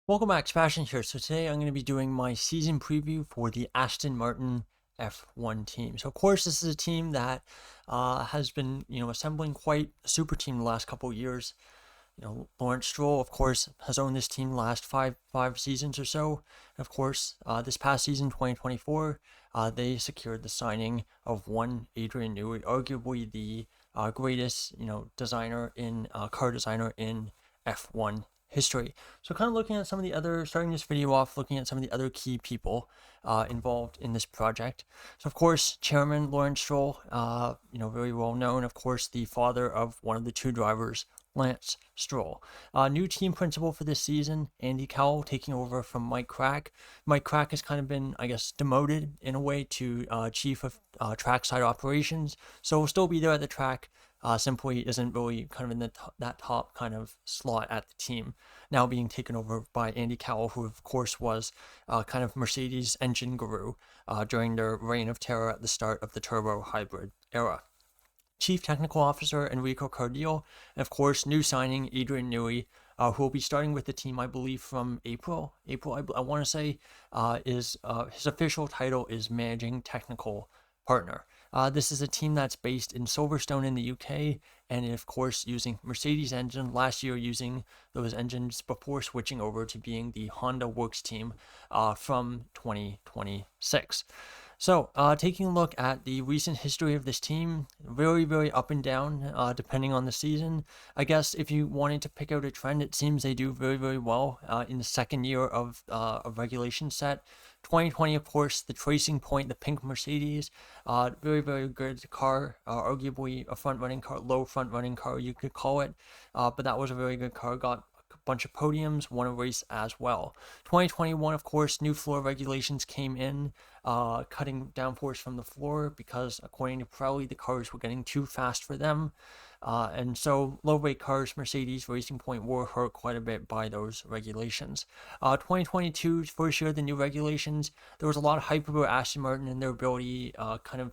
Welcome back, Sebastian here. So today I'm going to be doing my season preview for the Aston Martin F1 team. So of course this is a team that has been assembling quite a super team the last couple of years. Lawrence Stroll, of course, has owned this team the last five seasons or so. And of course, this past season, 2024, they secured the signing of one Adrian Newey, arguably the greatest designer in car designer in F1 history. So kind of looking at some of the other, starting this video off, looking at some of the other key people involved in this project. So of course, Chairman Lawrence Stroll, very well known, of course, the father of one of the two drivers, Lance Stroll. New team principal for this season, Andy Cowell, taking over from Mike Crack. Mike Crack has kind of been, I guess, demoted in a way to chief of trackside operations. So we'll still be there at the track. Simply isn't really kind of in that top kind of slot at the team, now being taken over by Andy Cowell, who of course was kind of Mercedes engine guru during their reign of terror at the start of the turbo hybrid era. Chief Technical Officer Enrico Cardillo, and of course, new signing Adrian Newey, who will be starting with the team, I believe, from April. I want to say, is his official title is Managing Technical Partner. This is a team that's based in Silverstone in the UK, and of course, using Mercedes engine. Last year, using those engines before switching over to being the Honda Works team from 2026. So, taking a look at the recent history of this team, very, very up and down, depending on the season. I guess if you wanted to pick out a trend, it seems they do very, very well in the second year of a regulation set. 2020, of course, the Tracing Point, the pink Mercedes, very, very good car, arguably a front-running car, low front-running car, you could call it, but that was a very good car, got bunch of podiums, won a race as well. 2021, of course, new floor regulations came in, cutting downforce from the floor because, according to Pirelli, the cars were getting too fast for them. And so low rate cars, Mercedes, Racing Point were hurt quite a bit by those regulations. 2022, first year of the new regulations, there was a lot of hype about Aston Martin and their ability the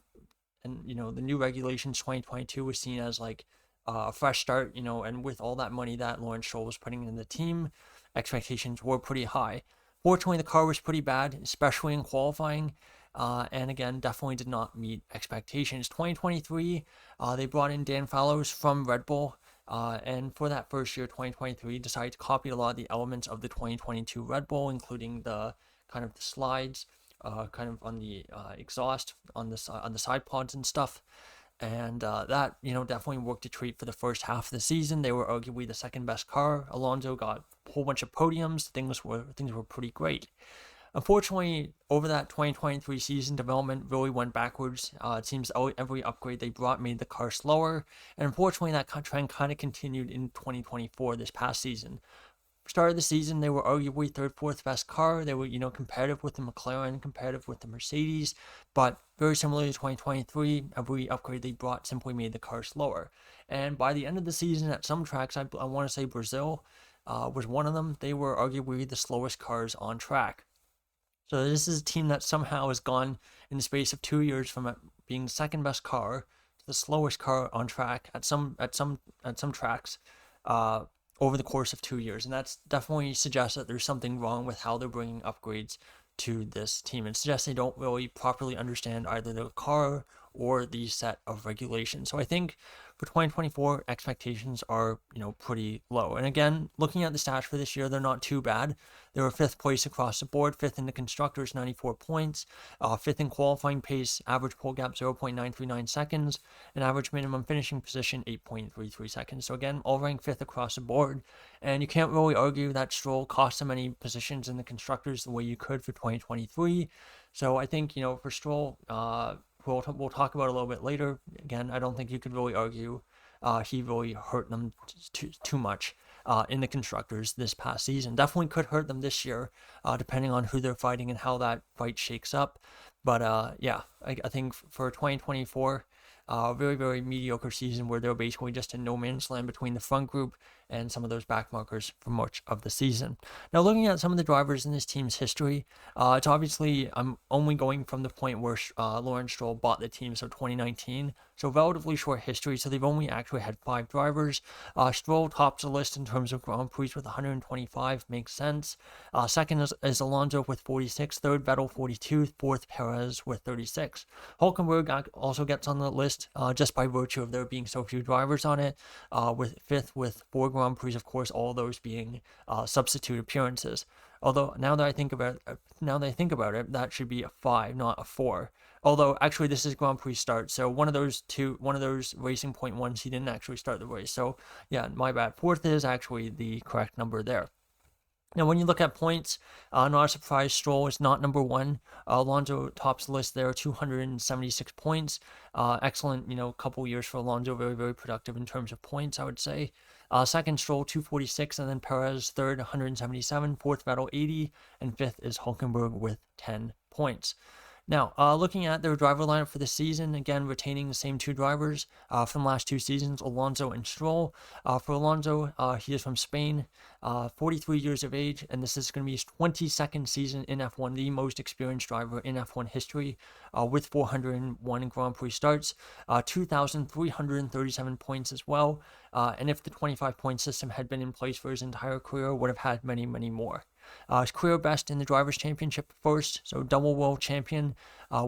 new regulations 2022 was seen as like a fresh start, and with all that money that Lawrence Stroll was putting in the team, expectations were pretty high. Fortunately, the car was pretty bad, especially in qualifying, and again, definitely did not meet expectations. 2023, they brought in Dan Fallows from Red Bull, and for that first year, 2023, decided to copy a lot of the elements of the 2022 Red Bull, including the kind of the slides, kind of on the exhaust on the side pods and stuff. And that definitely worked a treat for the first half of the season. They were arguably the second best car. Alonso got a whole bunch of podiums. Things were pretty great. Unfortunately, over that 2023 season, development really went backwards. It seems every upgrade they brought made the car slower, and unfortunately, that trend kind of continued in 2024 this past season. Start of the season, they were arguably third, fourth best car. They were, competitive with the McLaren, competitive with the Mercedes, but very similarly to 2023, every upgrade they brought simply made the car slower. And by the end of the season, at some tracks, I want to say Brazil was one of them, they were arguably the slowest cars on track. So this is a team that somehow has gone in the space of 2 years from being the second best car to the slowest car on track at some tracks. Over the course of 2 years, and that's definitely suggests that there's something wrong with how they're bringing upgrades to this team. It suggests they don't really properly understand either the car or the set of regulations. So I think for 2024, expectations are, pretty low. And again, looking at the stats for this year, they're not too bad. They were fifth place across the board, fifth in the constructors, 94 points, fifth in qualifying pace, average pole gap 0.939 seconds, and average minimum finishing position 8.33 seconds. So again, all ranked fifth across the board. And you can't really argue that Stroll cost them any positions in the constructors the way you could for 2023. So I think, for Stroll, we'll talk about it a little bit later. Again, I don't think you could really argue he really hurt them too much in the constructors this past season. Definitely could hurt them this year, depending on who they're fighting and how that fight shakes up. But I think for 2024, very, very mediocre season where they're basically just in no man's land between the front group and some of those back markers for much of the season. Now, looking at some of the drivers in this team's history, it's obviously, I'm only going from the point where Lawrence Stroll bought the team, so 2019. So relatively short history, so they've only actually had 5 drivers. Stroll tops the list in terms of Grand Prix with 125, makes sense. Second is Alonso with 46, third Vettel 42, fourth Perez with 36. Hulkenberg also gets on the list just by virtue of there being so few drivers on it, with fifth with 4 Grand Prix, of course, all those being substitute appearances. Although now that I think about it, that should be a 5, not a 4. Although actually this is Grand Prix start, so one of those Racing Point ones, he didn't actually start the race. So yeah, my bad. Fourth is actually the correct number there. Now, when you look at points, not a surprise, Stroll is not number 1. Alonso tops the list there, 276 points. Excellent, couple years for Alonso, very, very productive in terms of points, I would say. Second, Stroll, 246, and then Perez, third, 177, fourth, Vettel, 80, and fifth is Hulkenberg with 10 points. Now, looking at their driver lineup for the season, again, retaining the same 2 drivers from the last 2 seasons, Alonso and Stroll. For Alonso, he is from Spain, 43 years of age, and this is going to be his 22nd season in F1, the most experienced driver in F1 history, with 401 Grand Prix starts, 2,337 points as well, and if the 25-point system had been in place for his entire career, would have had many, many more. His career best in the Drivers' Championship first, so double world champion,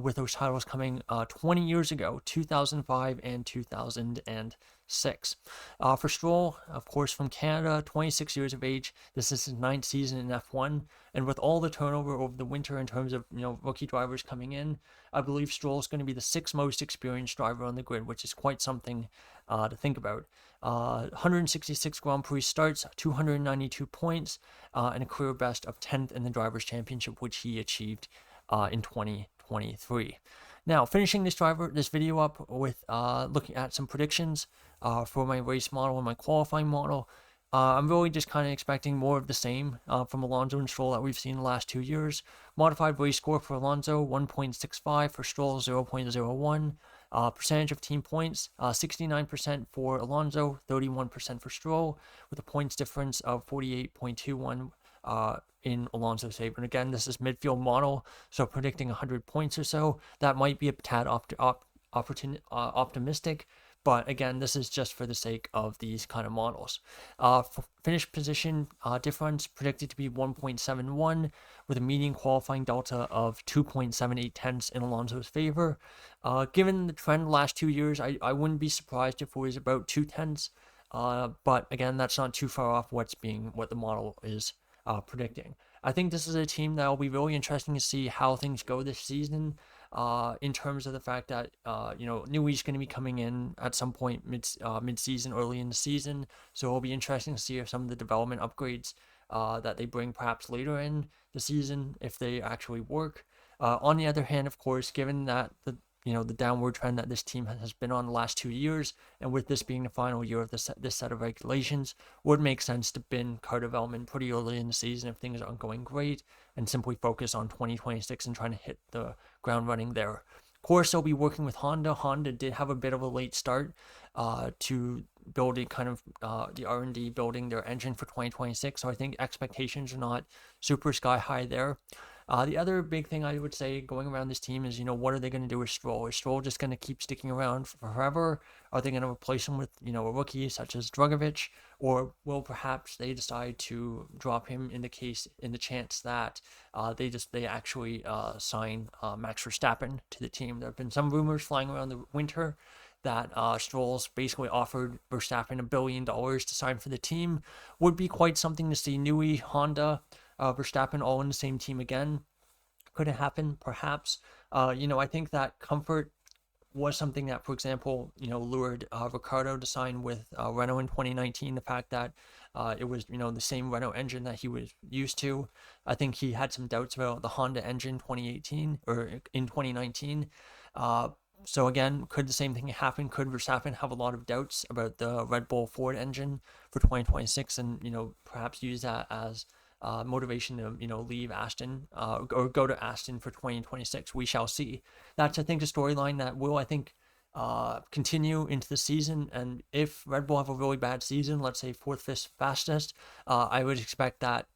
with those titles coming 20 years ago, 2005 and 2006. For Stroll, of course, from Canada, 26 years of age. This is his 9th season in F1, and with all the turnover over the winter in terms of rookie drivers coming in, I believe Stroll is going to be the 6th most experienced driver on the grid, which is quite something to think about. 166 Grand Prix starts, 292 points, and a career best of 10th in the Drivers' Championship, which he achieved in 2023. Now, finishing this video up with looking at some predictions for my race model and my qualifying model. I'm really just kind of expecting more of the same from Alonso and Stroll that we've seen the last 2 years. Modified race score for Alonso, 1.65, for Stroll, 0.01. Percentage of team points, 69% for Alonso, 31% for Stroll, with a points difference of 48.21 in Alonso's favor. And again, this is midfield model, so predicting 100 points or so. That might be a tad optimistic, but again, this is just for the sake of these kind of models. Finish position difference predicted to be 1.71, with a median qualifying delta of 2.78 tenths in Alonso's favor. Given the trend the last 2 years, I wouldn't be surprised if it was about 2 tenths. But again, that's not too far off what the model is predicting. I think this is a team that will be really interesting to see how things go this season. In terms of the fact that Newey's going to be coming in at some point mid-season, early in the season, so it'll be interesting to see if some of the development upgrades that they bring perhaps later in the season, if they actually work. On the other hand, of course, given that the downward trend that this team has been on the last 2 years, and with this being the final year of this set of regulations, would make sense to bin car development pretty early in the season if things aren't going great, and simply focus on 2026 and trying to hit the ground running there. Of course, they'll be working with Honda. Honda did have a bit of a late start to building the R&D building their engine for 2026, so I think expectations are not super sky high there. The other big thing I would say going around this team is, what are they going to do with Stroll? Is Stroll just going to keep sticking around forever? Are they going to replace him with, a rookie such as Drugovich? Or will perhaps they decide to drop him in the chance that they actually sign Max Verstappen to the team? There have been some rumors flying around the winter that Stroll's basically offered Verstappen $1 billion to sign for the team. Would be quite something to see Newey, Honda, Verstappen all in the same team again. Could it happen? Perhaps. I think that comfort was something that, for example, lured Ricciardo to sign with Renault in 2019. The fact that it was, the same Renault engine that he was used to. I think he had some doubts about the Honda engine 2018 or in 2019. So again, could the same thing happen? Could Verstappen have a lot of doubts about the Red Bull Ford engine for 2026 and, perhaps use that as motivation to, leave Aston or go to Aston for 2026? We shall see. That's, I think, a storyline that will, I think, continue into the season. And if Red Bull have a really bad season, let's say fourth, fifth fastest, I would expect that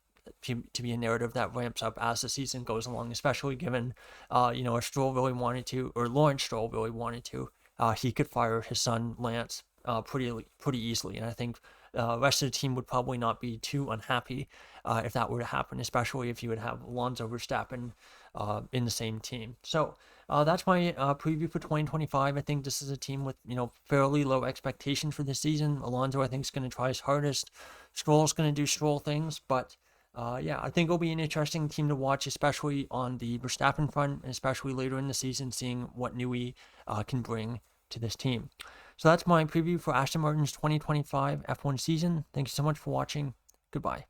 to be a narrative that ramps up as the season goes along, especially given, if Stroll really wanted to, or Lawrence Stroll really wanted to, he could fire his son Lance pretty easily. And I think the rest of the team would probably not be too unhappy if that were to happen, especially if you would have Alonso Verstappen in the same team. So that's my preview for 2025. I think this is a team with fairly low expectations for this season. Alonso, I think, is going to try his hardest. Stroll's going to do Stroll things, but yeah, I think it'll be an interesting team to watch, especially on the Verstappen front, and especially later in the season, seeing what Newey can bring to this team. So that's my preview for Aston Martin's 2025 F1 season. Thank you so much for watching. Goodbye.